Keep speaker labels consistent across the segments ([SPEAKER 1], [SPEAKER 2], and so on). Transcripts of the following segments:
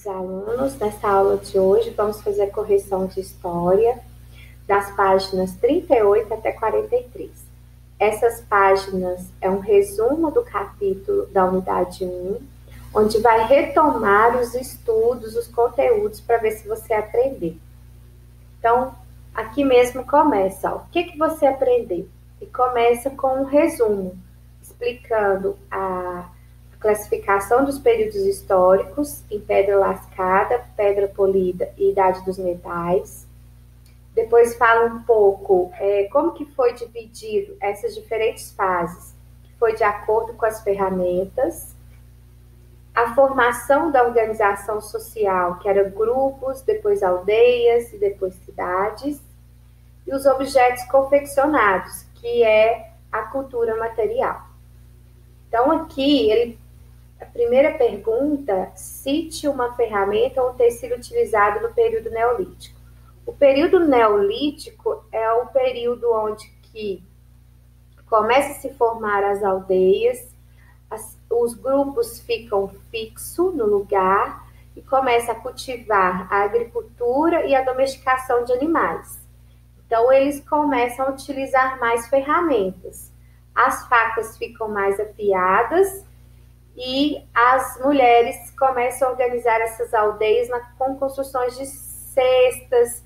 [SPEAKER 1] queridos alunos. Nessa aula de hoje, vamos fazer a correção de história das páginas 38 até 43. Essas páginas é um resumo do capítulo da unidade 1, onde vai retomar os estudos, os conteúdos, para ver se você aprendeu. Então, aqui mesmo começa, ó, o que você aprendeu? E começa com um resumo, explicando a classificação dos períodos históricos em pedra lascada, pedra polida e idade dos metais. Depois fala um pouco como que foi dividido essas diferentes fases, que foi de acordo com as ferramentas. A formação da organização social, que era grupos, depois aldeias e depois cidades. E os objetos confeccionados, que é a cultura material. Então, aqui, a primeira pergunta, cite uma ferramenta ou um tecido utilizado no período neolítico. O período neolítico é o período onde que começa a se formar as aldeias, os grupos ficam fixos no lugar e começa a cultivar a agricultura e a domesticação de animais. Então, eles começam a utilizar mais ferramentas. As facas ficam mais afiadas e as mulheres começam a organizar essas aldeias com construções de cestas,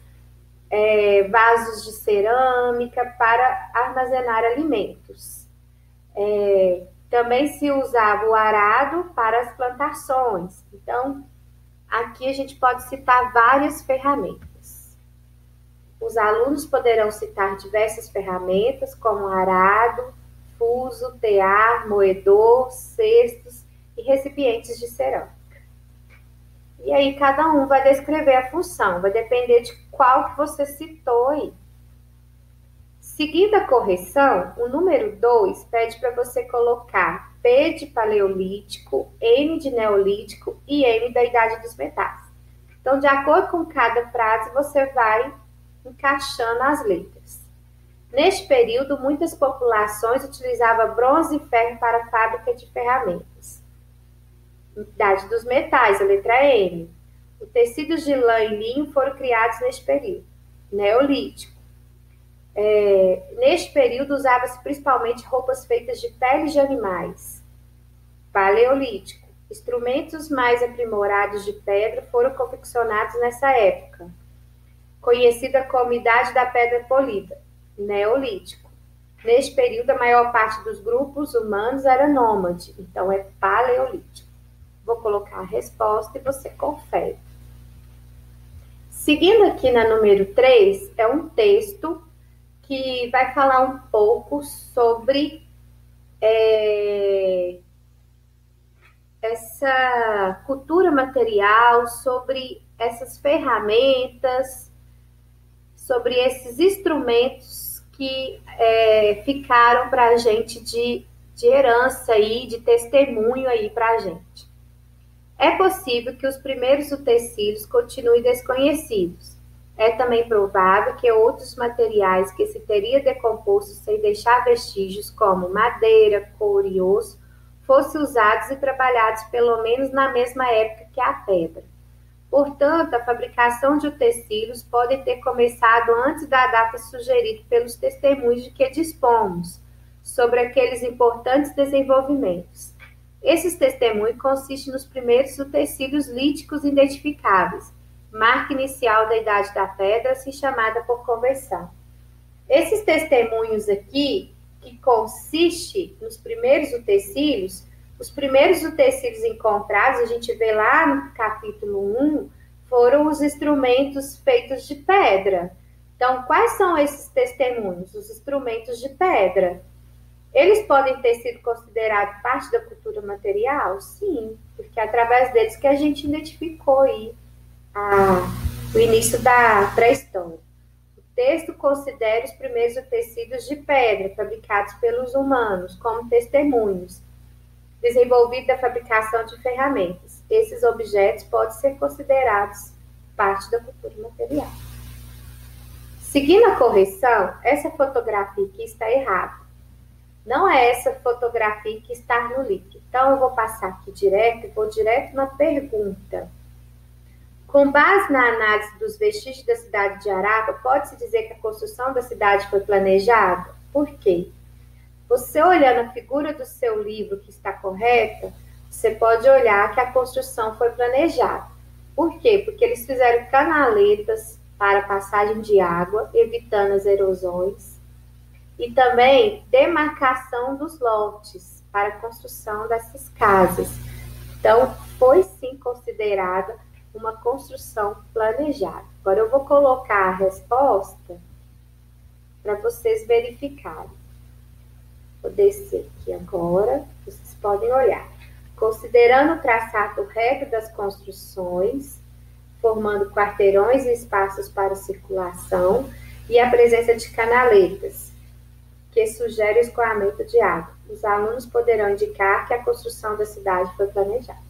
[SPEAKER 1] vasos de cerâmica para armazenar alimentos. Também se usava o arado para as plantações. Então, aqui a gente pode citar várias ferramentas. Os alunos poderão citar diversas ferramentas, como arado, fuso, tear, moedor, cestos e recipientes de cerâmica. E aí cada um vai descrever a função, vai depender de qual que você citou aí. Seguindo a correção, o número 2 pede para você colocar P de paleolítico, N de neolítico e M da idade dos metais. Então, de acordo com cada frase, você vai encaixando as letras. Neste período, muitas populações utilizavam bronze e ferro para a fábrica de ferramentas. Idade dos metais, a letra M. Os tecidos de lã e linho foram criados neste período. Neolítico. Neste período, usava-se principalmente roupas feitas de peles de animais. Paleolítico. Instrumentos mais aprimorados de pedra foram confeccionados nessa época, conhecida como Idade da Pedra Polida, Neolítico. Neste período, a maior parte dos grupos humanos era nômade, então é Paleolítico. Vou colocar a resposta e você confere. Seguindo aqui na número 3, é um texto que vai falar um pouco sobre essa cultura material, sobre essas ferramentas, sobre esses instrumentos que ficaram para a gente de herança aí, de testemunho aí para a gente. É possível que os primeiros utensílios continuem desconhecidos. É também provável que outros materiais que se teria decomposto sem deixar vestígios, como madeira, couro e osso, fossem usados e trabalhados pelo menos na mesma época que a pedra. Portanto, a fabricação de utensílios pode ter começado antes da data sugerida pelos testemunhos de que dispomos sobre aqueles importantes desenvolvimentos. Esses testemunhos consistem nos primeiros utensílios líticos identificáveis, marca inicial da Idade da Pedra, assim chamada por convenção. Esses testemunhos aqui, que consiste nos primeiros utensílios, os primeiros utensílios encontrados, a gente vê lá no capítulo 1, foram os instrumentos feitos de pedra. Então, quais são esses testemunhos? Os instrumentos de pedra. Eles podem ter sido considerados parte da cultura material? Sim, porque é através deles que a gente identificou aí o início da pré-história. O texto considera os primeiros utensílios de pedra fabricados pelos humanos como testemunhos, desenvolvido da fabricação de ferramentas. Esses objetos podem ser considerados parte da cultura material. Seguindo a correção, essa fotografia aqui está errada. Não é essa fotografia que está no livro. Então, eu vou passar aqui direto, vou direto na pergunta. Com base na análise dos vestígios da cidade de Arapa, pode-se dizer que a construção da cidade foi planejada? Por quê? Você olhando a figura do seu livro que está correta, você pode olhar que a construção foi planejada. Por quê? Porque eles fizeram canaletas para passagem de água, evitando as erosões, e também demarcação dos lotes para a construção dessas casas. Então, foi sim considerada uma construção planejada. Agora eu vou colocar a resposta para vocês verificarem. Vou descer aqui agora, vocês podem olhar. Considerando o traçado reto das construções, formando quarteirões e espaços para circulação, e a presença de canaletas, que sugere o escoamento de água, os alunos poderão indicar que a construção da cidade foi planejada.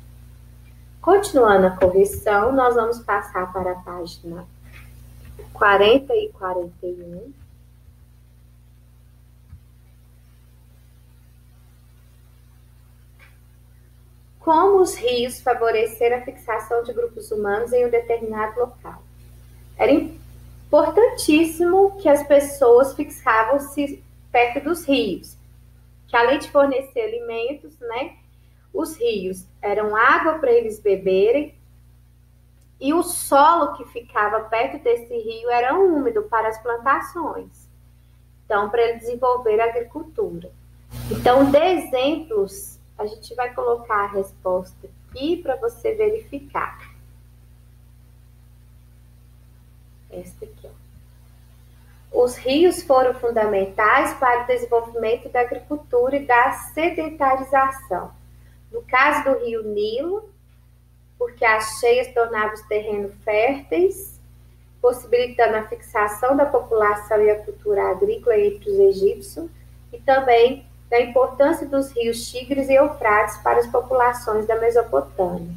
[SPEAKER 1] Continuando a correção, nós vamos passar para a página 40 e 41. Como os rios favoreceram a fixação de grupos humanos em um determinado local? Era importantíssimo que as pessoas fixavam-se perto dos rios, que além de fornecer alimentos, né, os rios eram água para eles beberem, e o solo que ficava perto desse rio era úmido para as plantações. Então, para ele desenvolver a agricultura. Então, de exemplos, a gente vai colocar a resposta aqui para você verificar. Esta aqui, ó. Os rios foram fundamentais para o desenvolvimento da agricultura e da sedentarização. No caso do rio Nilo, porque as cheias tornavam os terrenos férteis, possibilitando a fixação da população e a cultura agrícola entre os egípcios, e também da importância dos rios Tigres e Eufrates para as populações da Mesopotâmia.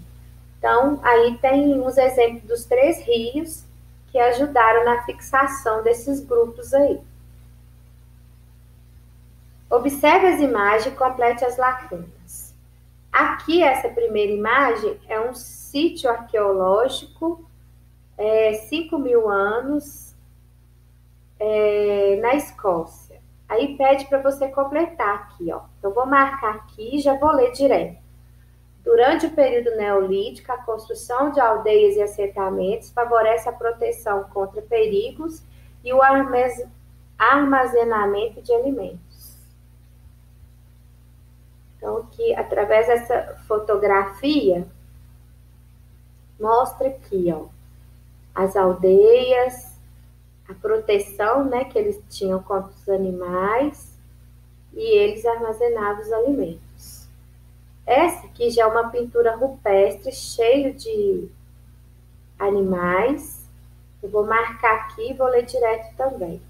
[SPEAKER 1] Então, aí tem os exemplos dos 3 rios que ajudaram na fixação desses grupos aí. Observe as imagens e complete as lacunas. Aqui, essa primeira imagem é um sítio arqueológico, 5.000 anos, na Escócia. Aí pede para você completar aqui, ó. Então, vou marcar aqui e já vou ler direto. Durante o período neolítico, a construção de aldeias e assentamentos favorece a proteção contra perigos e o armazenamento de alimentos. Então, aqui, através dessa fotografia, mostra aqui, ó, as aldeias, a proteção, né, que eles tinham contra os animais, e eles armazenavam os alimentos. Essa aqui já é uma pintura rupestre, cheio de animais. Eu vou marcar aqui e vou ler direto também.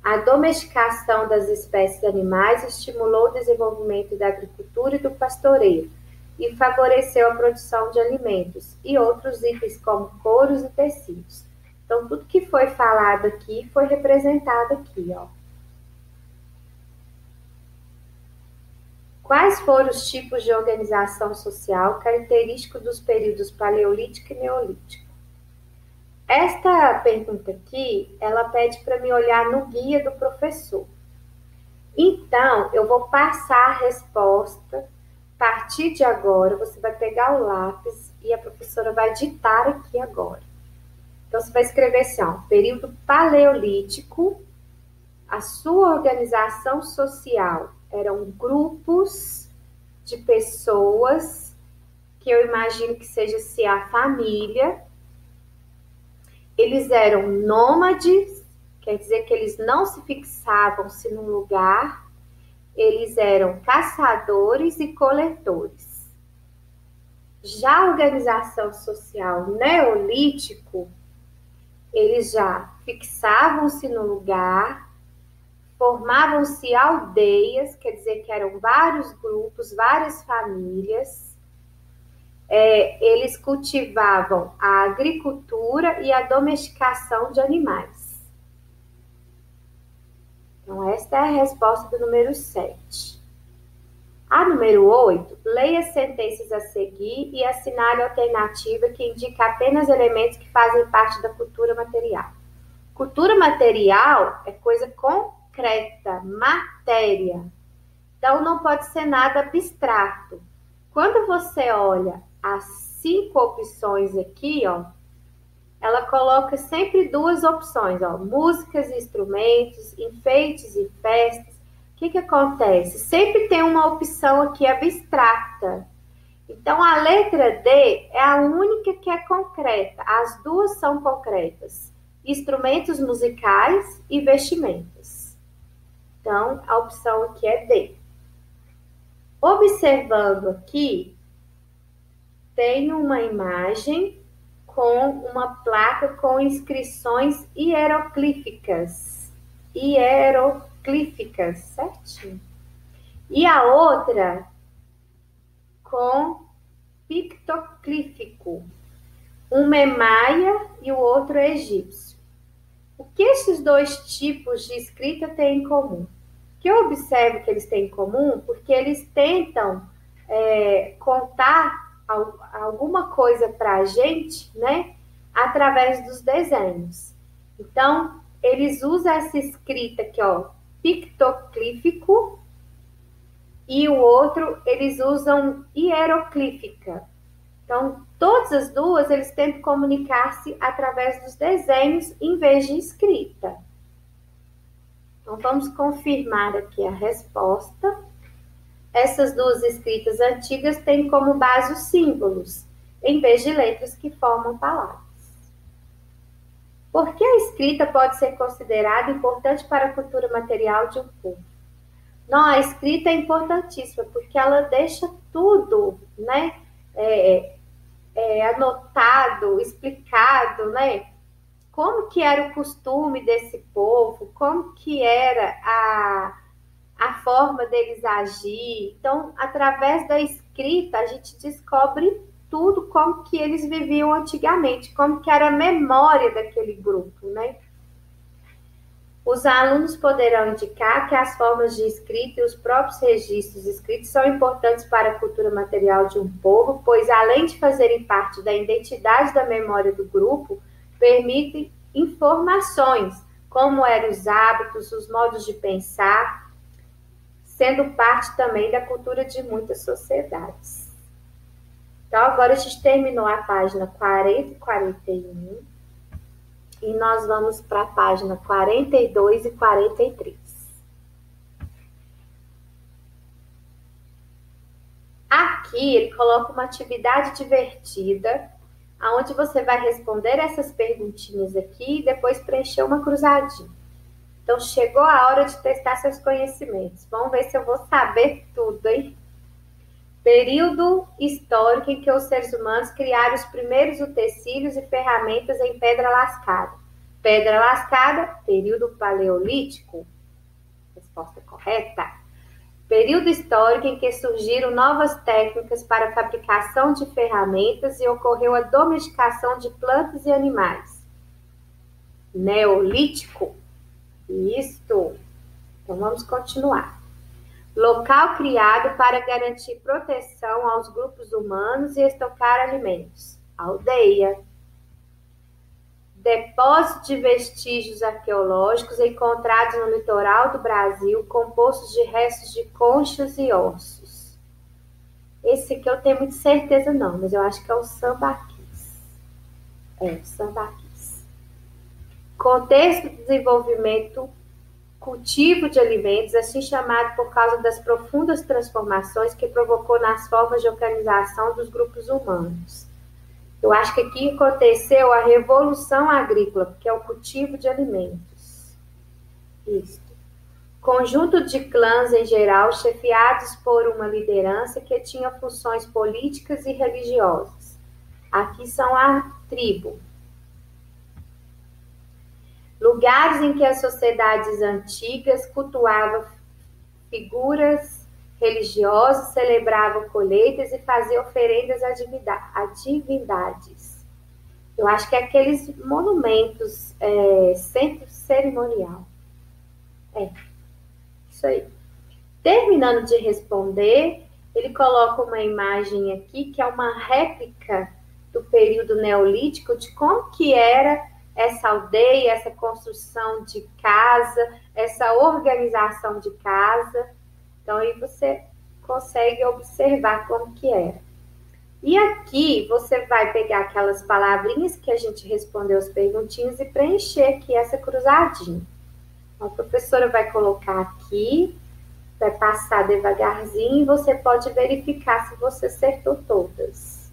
[SPEAKER 1] A domesticação das espécies animais estimulou o desenvolvimento da agricultura e do pastoreio e favoreceu a produção de alimentos e outros itens como couros e tecidos. Então, tudo que foi falado aqui foi representado aqui, ó. Quais foram os tipos de organização social característicos dos períodos paleolítico e neolítico? Esta pergunta aqui, ela pede para me olhar no guia do professor. Então, eu vou passar a resposta. A partir de agora, você vai pegar o lápis e a professora vai ditar aqui agora. Então, você vai escrever assim, ó, período paleolítico, a sua organização social eram grupos de pessoas, que eu imagino que seja se a família. Eles eram nômades, quer dizer que eles não se fixavam-se num lugar, eles eram caçadores e coletores. Já a organização social neolítico, eles já fixavam-se no lugar, formavam-se aldeias, quer dizer que eram vários grupos, várias famílias. Eles cultivavam a agricultura e a domesticação de animais. Então, esta é a resposta do número 7. A número 8, leia as sentenças a seguir e assinale a alternativa que indica apenas elementos que fazem parte da cultura material. Cultura material é coisa concreta, matéria. Então, não pode ser nada abstrato. Quando você olha as 5 opções aqui, ó, ela coloca sempre 2 opções, ó, músicas e instrumentos, enfeites e festas. O que acontece? Sempre tem uma opção aqui abstrata. Então, a letra D é a única que é concreta. As 2 são concretas. Instrumentos musicais e vestimentas. Então, a opção aqui é D. Observando aqui, tem uma imagem com uma placa com inscrições hieroglíficas. Hieroglíficas, certinho. E a outra com pictoclífico. Um é maia e o outro é egípcio. O que esses 2 tipos de escrita têm em comum? Que eu observo que eles têm em comum porque eles tentam contar alguma coisa para a gente, né, através dos desenhos. Então, eles usam essa escrita aqui, ó, pictoclífico, e o outro eles usam hieroglífica. Então, todas as 2, eles tentam comunicar-se através dos desenhos em vez de escrita. Então, vamos confirmar aqui a resposta. Essas 2 escritas antigas têm como base os símbolos, em vez de letras que formam palavras. Por que a escrita pode ser considerada importante para a cultura material de um povo? Não, a escrita é importantíssima, porque ela deixa tudo, né, anotado, explicado, né? Como que era o costume desse povo, como que era a forma deles agir. Então, através da escrita, a gente descobre tudo como que eles viviam antigamente, como que era a memória daquele grupo, né? Os alunos poderão indicar que as formas de escrita e os próprios registros escritos são importantes para a cultura material de um povo, pois, além de fazerem parte da identidade da memória do grupo, permitem informações, como eram os hábitos, os modos de pensar, sendo parte também da cultura de muitas sociedades. Então, agora a gente terminou a página 40 e 41. E nós vamos para a página 42 e 43. Aqui ele coloca uma atividade divertida, onde você vai responder essas perguntinhas aqui e depois preencher uma cruzadinha. Então, chegou a hora de testar seus conhecimentos. Vamos ver se eu vou saber tudo, hein? Período histórico em que os seres humanos criaram os primeiros utensílios e ferramentas em pedra lascada. Pedra lascada, período paleolítico. Resposta correta. Período histórico em que surgiram novas técnicas para a fabricação de ferramentas e ocorreu a domesticação de plantas e animais. Neolítico. Isto. Então, vamos continuar. Local criado para garantir proteção aos grupos humanos e estocar alimentos. Aldeia. Depósito de vestígios arqueológicos encontrados no litoral do Brasil, compostos de restos de conchas e ossos. Esse aqui eu tenho muita certeza não, mas eu acho que é o sambaquis. O sambaquis. Contexto de desenvolvimento, cultivo de alimentos, assim chamado por causa das profundas transformações que provocou nas formas de organização dos grupos humanos. Eu acho que aqui aconteceu a revolução agrícola, que é o cultivo de alimentos. Isso. Conjunto de clãs em geral, chefiados por uma liderança que tinha funções políticas e religiosas. Aqui são a tribo. Lugares em que as sociedades antigas cultuavam figuras religiosas, celebravam colheitas e faziam oferendas a divindades. Eu acho que é aqueles monumentos, centro cerimonial. Isso aí. Terminando de responder, ele coloca uma imagem aqui que é uma réplica do período neolítico de como que era essa aldeia, essa construção de casa, essa organização de casa. Então aí você consegue observar como que era. E aqui você vai pegar aquelas palavrinhas que a gente respondeu as perguntinhas e preencher aqui essa cruzadinha. Então, a professora vai colocar aqui, vai passar devagarzinho e você pode verificar se você acertou todas.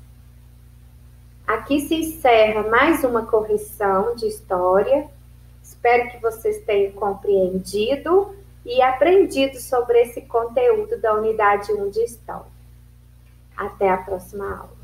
[SPEAKER 1] Aqui se encerra mais uma correção de história. Espero que vocês tenham compreendido e aprendido sobre esse conteúdo da unidade 1 de História. Até a próxima aula.